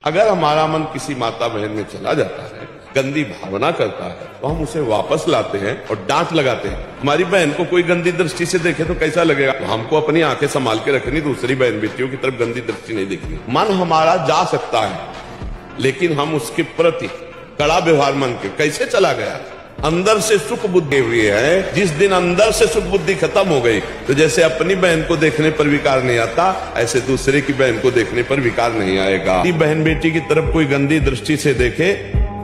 अगर हमारा मन किसी माता बहन में चला जाता है, गंदी भावना करता है, तो हम उसे वापस लाते हैं और डांट लगाते हैं। हमारी बहन को कोई गंदी दृष्टि से देखे तो कैसा लगेगा? तो हमको अपनी आंखें संभाल के रखनी, दूसरी बहन बेटियों की तरफ गंदी दृष्टि नहीं देखनी। मन हमारा जा सकता है, लेकिन हम उसके प्रति कड़ा व्यवहार मन के कैसे चला गया? अंदर से सुख बुद्धि हुई है। जिस दिन अंदर से सुख बुद्धि खत्म हो गई, तो जैसे अपनी बहन को देखने पर विकार नहीं आता, ऐसे दूसरे की बहन को देखने पर विकार नहीं आएगा। बहन बेटी की तरफ कोई गंदी दृष्टि से देखे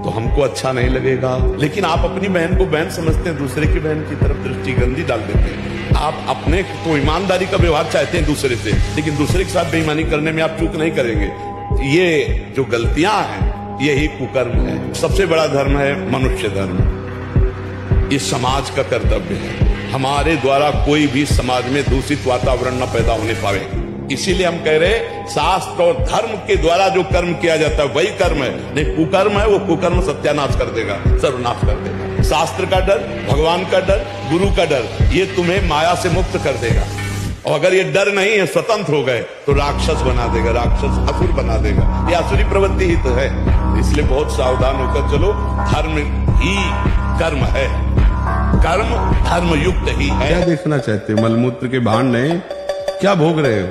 तो हमको अच्छा नहीं लगेगा, लेकिन आप अपनी बहन को बहन समझते हैं, दूसरे की बहन की तरफ दृष्टि गंदी डाल देते हैं। आप अपने तो ईमानदारी का व्यवहार चाहते हैं दूसरे से, लेकिन दूसरे के साथ बेईमानी करने में आप चूक नहीं करेंगे। ये जो गलतियां हैं, यही कुकर्म है। सबसे बड़ा धर्म है मनुष्य धर्म। ये समाज का कर्तव्य है। हमारे द्वारा कोई भी समाज में दूषित वातावरण न पैदा होने पावे, इसीलिए हम कह रहे शास्त्र और धर्म के द्वारा जो कर्म किया जाता है वही कर्म है। नहीं, कुकर्म है, वो कुकर्म सत्यानाश कर देगा, सर्वनाश कर देगा। शास्त्र का डर, भगवान का डर, गुरु का डर, ये तुम्हें माया से मुक्त कर देगा। और अगर ये डर नहीं है, स्वतंत्र हो गए, तो राक्षस बना देगा, राक्षस असुर बना देगा। ये असुरी प्रवृत्ति ही तो है। इसलिए बहुत सावधान होकर चलो। धर्म ही कर्म है, कर्म धर्म युक्त ही है। क्या देखना चाहते हो? मलमूत्र के भांड नहीं, क्या भोग रहे हो?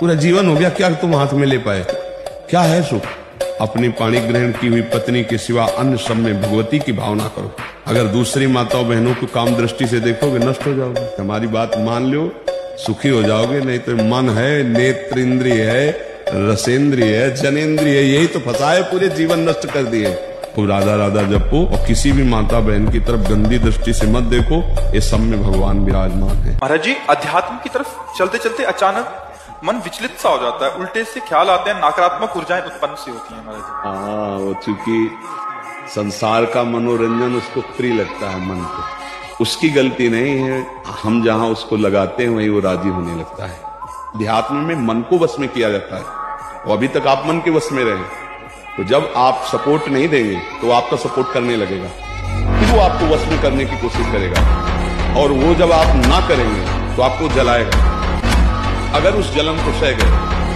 पूरा जीवन हो गया, क्या तुम हाथ में ले पाए? क्या है सुख? अपनी पाणी ग्रहण की हुई पत्नी के सिवा अन्य सब में भगवती की भावना करो। अगर दूसरी माताओं बहनों को काम दृष्टि से देखोगे, नष्ट हो जाओगे। हमारी बात मान लो, सुखी हो जाओगे। नहीं तो मन है, नेत्र इंद्रिय है, रसेंद्रिय है, जनेन्द्रिय, यही तो फंसा है, पूरे जीवन नष्ट कर दिए। खूब राधा राधा जपो और किसी भी माता बहन की तरफ गंदी दृष्टि से मत देखो। ये सब में भगवान विराजमान है। महाराज जी, अध्यात्म की तरफ चलते चलते अचानक मन विचलित सा हो जाता है, उल्टे से ख्याल आते हैं, नकारात्मक ऊर्जाएं उत्पन्न सी होती हैं महाराज जी। हाँ, वो चूंकि संसार का मनोरंजन उसको प्रिय लगता है, मन को। उसकी गलती नहीं है, हम जहां उसको लगाते हैं वहीं वो राजी होने लगता है। अध्यात्म में मन को वश में किया जाता है, और अभी तक आप मन के वश में रहे। तो जब आप सपोर्ट नहीं देंगे तो आपका सपोर्ट करने लगेगा, फिर वो आपको वश में करने की कोशिश करेगा, और वो जब आप ना करेंगे तो आपको जलाएगा। अगर उस जलन को सह गए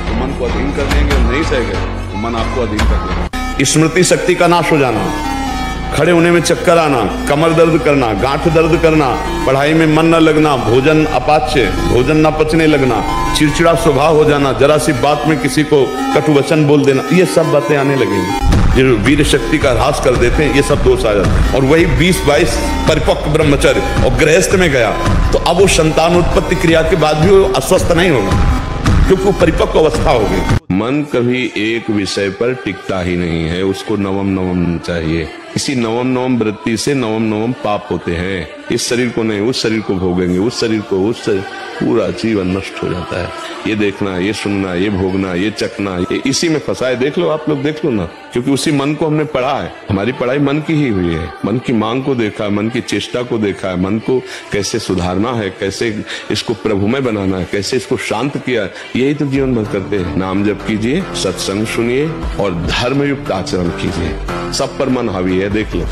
तो मन को अधीन कर देंगे, और नहीं सह गए तो मन आपको अधीन कर देगा। स्मृति शक्ति का नाश हो जाना, खड़े होने में चक्कर आना, कमर दर्द करना, गांठ दर्द करना, पढ़ाई में मन न लगना, भोजन अपाच्य, भोजन न पचने लगना, चिड़चिड़ा स्वभाव हो जाना, जरा सी बात में किसी को कटु वचन बोल देना, ये सब बातें आने लगेंगी जो वीर शक्ति का ह्रास कर देते हैं। ये सब दोष आ जाते हैं। और वही 20-22 परिपक्व ब्रह्मचर्य और गृहस्थ में गया तो अब वो संतान उत्पत्ति क्रिया के बाद भी वो अस्वस्थ नहीं होगा, क्योंकि वो परिपक्व अवस्था हो गई। मन कभी एक विषय पर टिकता ही नहीं है, उसको नवम नवम चाहिए। इसी नवम नवम वृत्ति से नवम नवम पाप होते हैं। इस शरीर को नहीं, उस शरीर को भोगेंगे, उस शरीर को, उस शरीर, पूरा जीवन नष्ट हो जाता है। ये देखना, ये सुनना, ये भोगना, ये चखना, ये इसी में फंसा है। देख लो, आप लोग देख लो ना, क्योंकि उसी मन को हमने पढ़ा है। हमारी पढ़ाई मन की ही हुई है। मन की मांग को देखा है, मन की चेष्टा को देखा है, मन को कैसे सुधारना है, कैसे इसको प्रभुमय बनाना है, कैसे इसको शांत किया है। यही तो जीवन भर करते हैं। नाम जप कीजिए, सत्संग सुनिए और धर्मयुक्त आचरण कीजिए। सब पर मन हावी है, देख लो।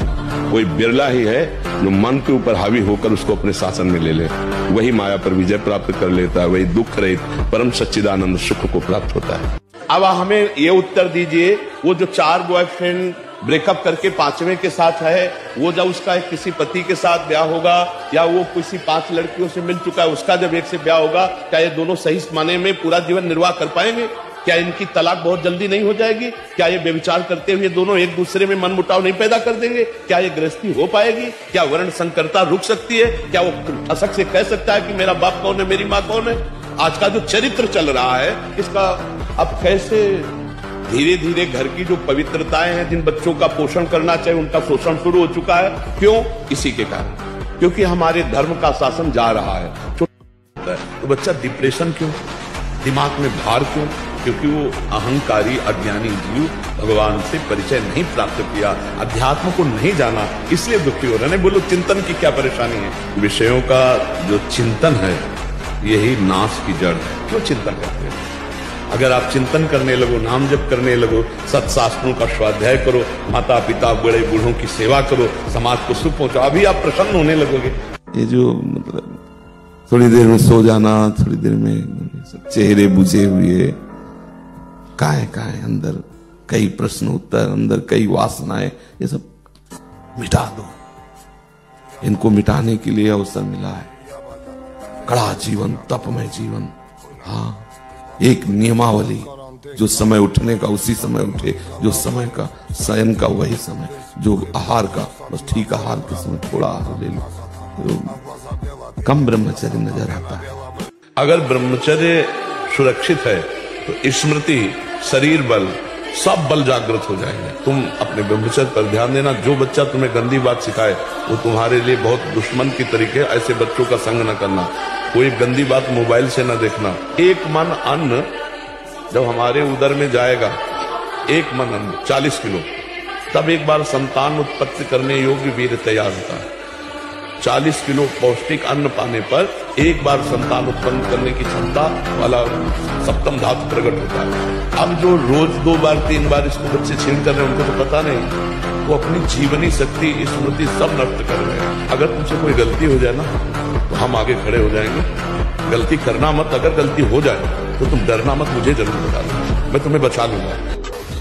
कोई बिरला ही है जो मन के ऊपर हावी होकर उसको अपने शासन में ले ले। वही माया पर विजय प्राप्त कर लेता है, वही दुख रहित परम सच्चिदानंद सुख को प्राप्त होता है। अब हमें ये उत्तर दीजिए, वो जो 4 बॉयफ्रेंड ब्रेकअप करके 5वें के साथ है, वो जब उसका किसी पति के साथ ब्याह होगा, या वो किसी 5 लड़कियों से मिल चुका है, उसका जब एक से ब्याह होगा, क्या ये दोनों सही माने में पूरा जीवन निर्वाह कर पाएंगे? क्या इनकी तलाक बहुत जल्दी नहीं हो जाएगी? क्या ये व्यभिचार करते हुए दोनों एक दूसरे में मनमुटाव नहीं पैदा कर देंगे? क्या ये गृहस्थी हो पाएगी? क्या वर्ण संकरता रुक सकती है? क्या वो ठसक से कह सकता है कि मेरा बाप कौन है, मेरी माँ कौन है? आज का जो चरित्र चल रहा है, इसका अब कैसे धीरे धीरे घर की जो पवित्रताएं हैं, जिन बच्चों का पोषण करना चाहिए, उनका शोषण शुरू हो चुका है। क्यों? इसी के कारण, क्योंकि हमारे धर्म का शासन जा रहा है। तो बच्चा डिप्रेशन क्यों, दिमाग में भार क्यों? क्योंकि वो अहंकारी अज्ञानी जीव भगवान से परिचय नहीं प्राप्त किया, अध्यात्म को नहीं जाना, इसलिए दुखी हो रहे हैं। बोलो, चिंतन की क्या परेशानी है? विषयों का जो चिंतन है, यही नाश की जड़ है। क्यों चिंतन करते हैं? अगर आप चिंतन करने लगो, नाम जप करने लगो, सत्शास्त्रों का स्वाध्याय करो, माता पिता बड़े बूढ़ों की सेवा करो, समाज को सुख पहुंचाओ, अभी आप प्रसन्न होने लगोगे। ये जो मतलब थोड़ी देर में सो जाना, थोड़ी देर में चेहरे बुझे हुए, काहे अंदर कई प्रश्न उत्तर, अंदर कई वासनाएं, ये सब मिटा दो। इनको मिटाने के लिए अवसर मिला है। कड़ा जीवन, तपमय जीवन। हाँ, एक नियमावली, जो समय उठने का उसी समय उठे, जो समय का शयन का वही समय, जो आहार का बस ठीक आहार के समय थोड़ा आहार ले लो, तो कम ब्रह्मचर्य नजर आता है। अगर ब्रह्मचर्य सुरक्षित है तो स्मृति, शरीर बल, सब बल जागृत हो जाएंगे। तुम अपने ब्रह्मचर्य पर ध्यान देना। जो बच्चा तुम्हें गंदी बात सिखाए वो तुम्हारे लिए बहुत दुश्मन की तरीके। ऐसे बच्चों का संग न करना। कोई गंदी बात मोबाइल से न देखना। एक मन अन्न जब हमारे उदर में जाएगा, एक मन अन्न 40 किलो, तब एक बार संतान उत्पत्ति करने योग्य वीर्य तैयार होता है। 40 किलो पौष्टिक अन्न पाने पर एक बार संतान उत्पन्न करने की क्षमता वाला सप्तम धातु प्रकट होता है। अब जो रोज 2 बार 3 बार इसको बच्चे छीन कर रहे हैं, उनको तो पता नहीं, वो अपनी जीवनी शक्ति, स्मृति सब नष्ट कर रहे हैं। अगर तुमसे कोई गलती हो जाए ना, तो हम आगे खड़े हो जाएंगे। गलती करना मत। अगर गलती हो जाए तो तुम डरना मत, मुझे जरूर बता दो, मैं तुम्हें बचा लूंगा।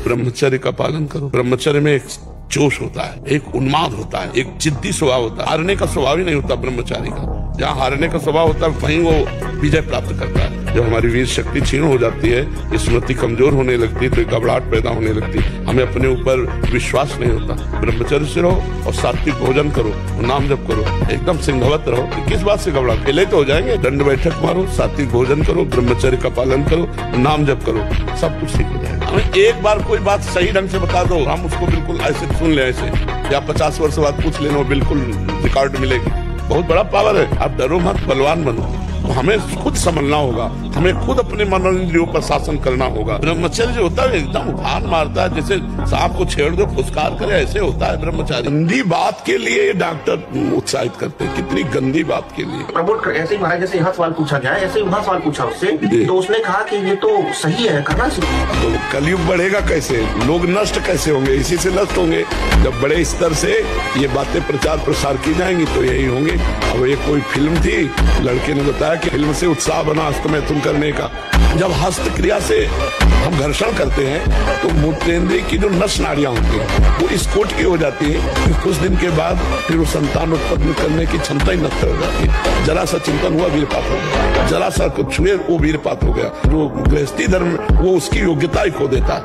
ब्रह्मचर्य का पालन करो। ब्रह्मचर्य में एक जोश होता है, एक उन्माद होता है, एक जिद्दी स्वभाव होता है। हारने का स्वभाव ही नहीं होता ब्रह्मचारी का। जहाँ हारने का स्वभाव होता है वहीं वो विजय प्राप्त करता है। जब हमारी वीर शक्ति क्षीण हो जाती है, स्मृति कमजोर होने लगती है, तो घबराहट पैदा होने लगती है, हमें अपने ऊपर विश्वास नहीं होता। ब्रह्मचर्य से रहो और सात्विक भोजन करो, नाम जप करो, एकदम सिंहवत रहो। किस बात से घबराहट? अकेले तो हो जाएंगे। दंड बैठक मारो, सात्विक भोजन करो, ब्रह्मचर्य का पालन करो, नाम जप करो, सब कुछ ठीक हो जाएगा। हमें एक बार कोई बात सही ढंग से बता दो, हम उसको बिल्कुल ऐसे सुन ले, ऐसे, या 50 वर्ष बाद पूछ लेना, बिल्कुल रिकॉर्ड मिलेगी। बहुत बड़ा पावर है। आप डरो मत, बलवान बनो। तो हमें खुद समझना होगा, हमें खुद अपने मनोइंद्रियों पर शासन करना होगा। ब्रह्मचर्य जो होता है एकदम उफान मारता है, जैसे सांप को छेड़ दो फुसकार करे, ऐसे होता है ब्रह्मचर्य। गंदी बात के लिए डॉक्टर उत्साहित करते हैं, कितनी गंदी बात के लिए। प्रमोट ऐसे ही महाराज, जैसे यहाँ सवाल पूछा गया, ऐसे वहाँ सवाल पूछा उससे, तो उसने कहा कि ये तो सही है, करना चाहिए। तो कलयुग बढ़ेगा कैसे? लोग नष्ट कैसे होंगे? इसी से नष्ट होंगे। जब बड़े स्तर से ये बातें प्रचार प्रसार की जाएंगी तो यही होंगे। अब ये कोई फिल्म थी, लड़के ने बताया कि फिल्म से उत्साह बना हस्तमैथुन करने का। जब हस्त क्रिया से हम घर्षण करते हैं तो मूत्रेंद्रिय की जो नस नाड़ियां होती हैं वो स्फोट की हो जाती है। फिर कुछ दिन के बाद फिर वो संतान उत्पन्न करने की क्षमता ही नष्ट हो जाती है। जरा सा चिंतन हुआ, वीरपात हो गया। जरा सा कुछ छुए, वो वीरपात हो गया। जो गृहस्थी धर्म, वो उसकी योग्यता ही खो देता है।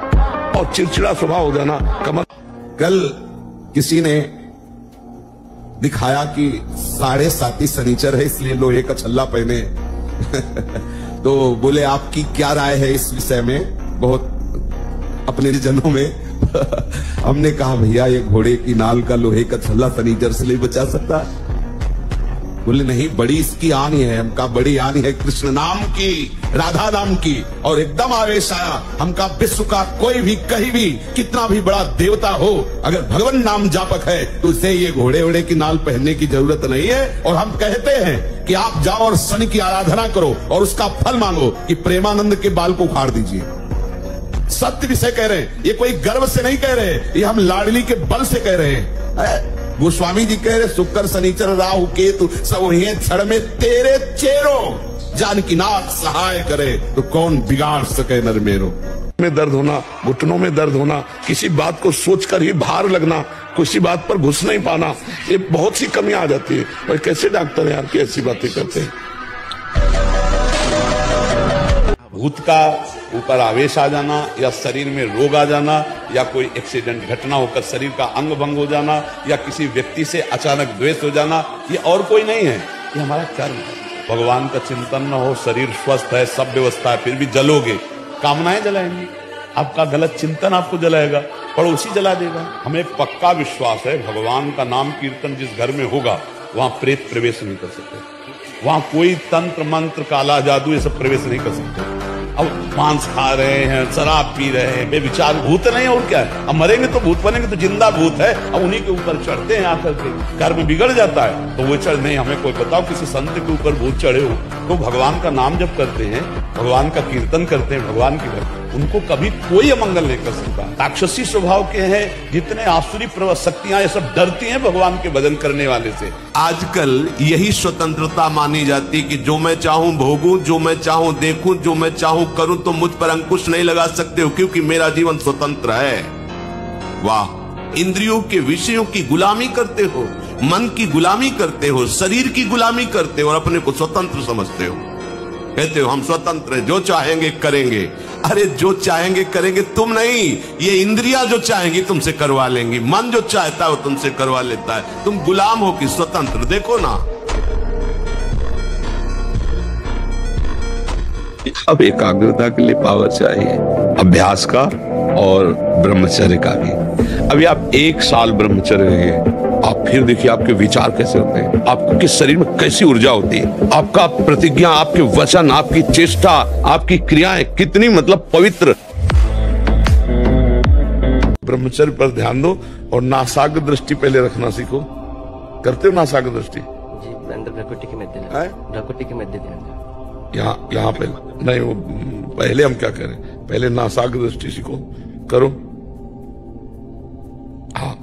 और चिड़चिड़ा स्वभाव हो जाना। कल किसी ने दिखाया कि 7.5 शनिचर है, इसलिए लोहे का छल्ला पहने। तो बोले आपकी क्या राय है इस विषय में? बहुत अपने जनों में हमने कहा भैया ये घोड़े की नाल का लोहे का छल्ला शनिचर से नहीं बचा सकता। बोले नहीं, बड़ी इसकी हानि है। हमका बड़ी हानि है कृष्ण नाम की, राधा नाम की। और एकदम आवेश आया। हमका विश्व का कोई भी कहीं भी कितना भी बड़ा देवता हो, अगर भगवान नाम जापक है तो उसे ये घोड़े वोड़े की नाल पहनने की जरूरत नहीं है। और हम कहते हैं कि आप जाओ और शनि की आराधना करो और उसका फल मांगो कि प्रेमानंद के बाल को उखाड़ दीजिए। सत्य विषय कह रहे हैं, ये कोई गर्व से नहीं कह रहे, ये हम लाडली के बल से कह रहे हैं। गोस्वामी जी कह रहे शुक्र शनिचर राहु केतु सब ये क्षण में तेरे चेरो, जानकी नाथ सहाय करे तो कौन बिगाड़ सके नर मेरो। में दर्द होना, घुटनों में दर्द होना, किसी बात को सोचकर ही भार लगना, किसी बात पर घुस नहीं पाना, ये बहुत सी कमियां आ जाती है। और कैसे डॉक्टर यार की ऐसी बातें करते हैं? भूत का ऊपर आवेश आ जाना, या शरीर में रोग आ जाना, या कोई एक्सीडेंट घटना होकर शरीर का अंग भंग हो जाना, या किसी व्यक्ति से अचानक द्वेष हो जाना, ये और कोई नहीं है, ये हमारा कर्म है। भगवान का चिंतन न हो, शरीर स्वस्थ है, सब व्यवस्था है, फिर भी जलोगे, कामनाएं जलाएंगी। आपका गलत चिंतन आपको जलाएगा, पड़ोसी जला देगा। हमें पक्का विश्वास है भगवान का नाम कीर्तन जिस घर में होगा वहां प्रेत प्रवेश नहीं कर सकते। वहां कोई तंत्र मंत्र काला जादू ये सब प्रवेश नहीं कर सकते। अब मांस खा रहे हैं, शराब पी रहे हैं, बेविचार भूत नहीं, और क्या है? अब मरेंगे तो भूत बनेंगे, तो जिंदा भूत है। अब उन्हीं के ऊपर चढ़ते हैं आकर के, कर्म बिगड़ जाता है तो वो चढ़ नहीं। हमें कोई बताओ किसी संत के ऊपर भूत चढ़े हो तो भगवान का नाम जप करते हैं, भगवान का कीर्तन करते हैं, भगवान की भक्ति उनको कभी कोई अमंगल नहीं कर सकता। राक्षसी स्वभाव के हैं, जितने आसुरी शक्तियां ये सब डरती हैं भगवान के भजन करने वाले से। आजकल यही स्वतंत्रता मानी जाती कि जो मैं चाहूं भोगूं, जो मैं चाहूं देखूं, जो मैं चाहूं करूं, तो मुझ पर अंकुश नहीं लगा सकते हो क्योंकि मेरा जीवन स्वतंत्र है। वाह, इंद्रियों के विषयों की गुलामी करते हो, मन की गुलामी करते हो, शरीर की गुलामी करते हो और अपने को स्वतंत्र समझते हो। कहते हो हम स्वतंत्र हैं, जो चाहेंगे करेंगे। अरे जो चाहेंगे करेंगे तुम नहीं, ये इंद्रियां जो चाहेंगी तुमसे करवा लेंगी, मन जो चाहता है वो तुमसे करवा लेता है। तुम गुलाम हो कि स्वतंत्र? देखो ना। अब एकाग्रता के लिए पावर चाहिए, अभ्यास का और ब्रह्मचर्य का भी। अभी आप 1 साल ब्रह्मचर्य रहिए, आप फिर देखिए आपके विचार कैसे होते हैं, आपके शरीर में कैसी ऊर्जा होती है, आपका प्रतिज्ञा, आपके वचन, आपकी चेष्टा, आपकी क्रियाएं कितनी मतलब पवित्र। ब्रह्मचर्य पर ध्यान दो और नासाग्र दृष्टि पहले रखना सीखो। करते हो नासाग्र दृष्टि? जी, अंदर प्रकृति के मध्य प्रकृति के मध्य ध्यान। यहाँ पे नहीं, वो पहले हम क्या करें, पहले नासाग्र दृष्टि सीखो, करो। हाँ,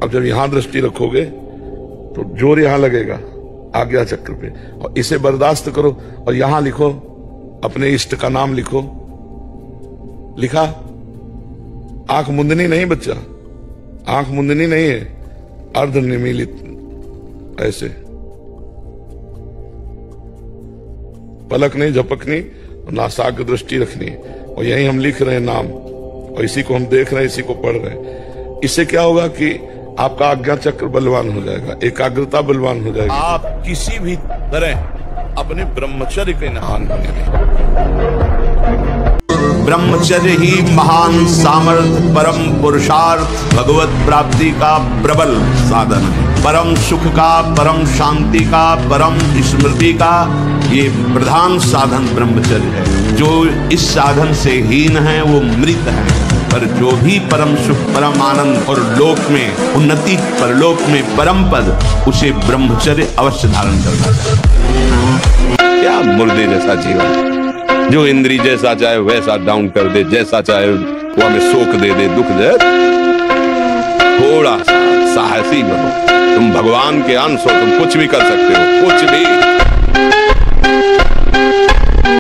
अब जब यहां दृष्टि रखोगे तो जोर यहां लगेगा आज्ञा चक्र पे, और इसे बर्दाश्त करो और यहां लिखो, अपने इष्ट का नाम लिखो। लिखा? आंख मुंदनी नहीं बच्चा, आंख मुंदनी नहीं है, अर्ध निमीलित ऐसे, पलक नहीं, झपकनी, और नासाग्र दृष्टि रखनी है। और यही हम लिख रहे हैं नाम, और इसी को हम देख रहे हैं, इसी को पढ़ रहे हैं। इससे क्या होगा कि आपका आज्ञा चक्र बलवान हो जाएगा, एकाग्रता बलवान हो जाएगी। आप किसी भी तरह अपने ब्रह्मचर्य के महान बने। ब्रह्मचर्य ही महान सामर्थ्य, परम पुरुषार्थ, भगवत प्राप्ति का प्रबल साधन है। परम सुख का, परम शांति का, परम स्मृति का ये प्रधान साधन ब्रह्मचर्य है। जो इस साधन से हीन है वो मृत है, पर जो भी परम सुख, परम आनंद और लोक में उन्नति, परलोक में परम पद, उसे ब्रह्मचर्य अवश्य धारण करना चाहिए। क्या मुर्दे जैसा जीवन, जो इंद्री जैसा चाहे वैसा डाउन कर दे, जैसा चाहे वो हमें शोक दे दे, दुख दे। थोड़ा सा साहसी बनो, तुम भगवान के अंश हो, तुम कुछ भी कर सकते हो, कुछ भी।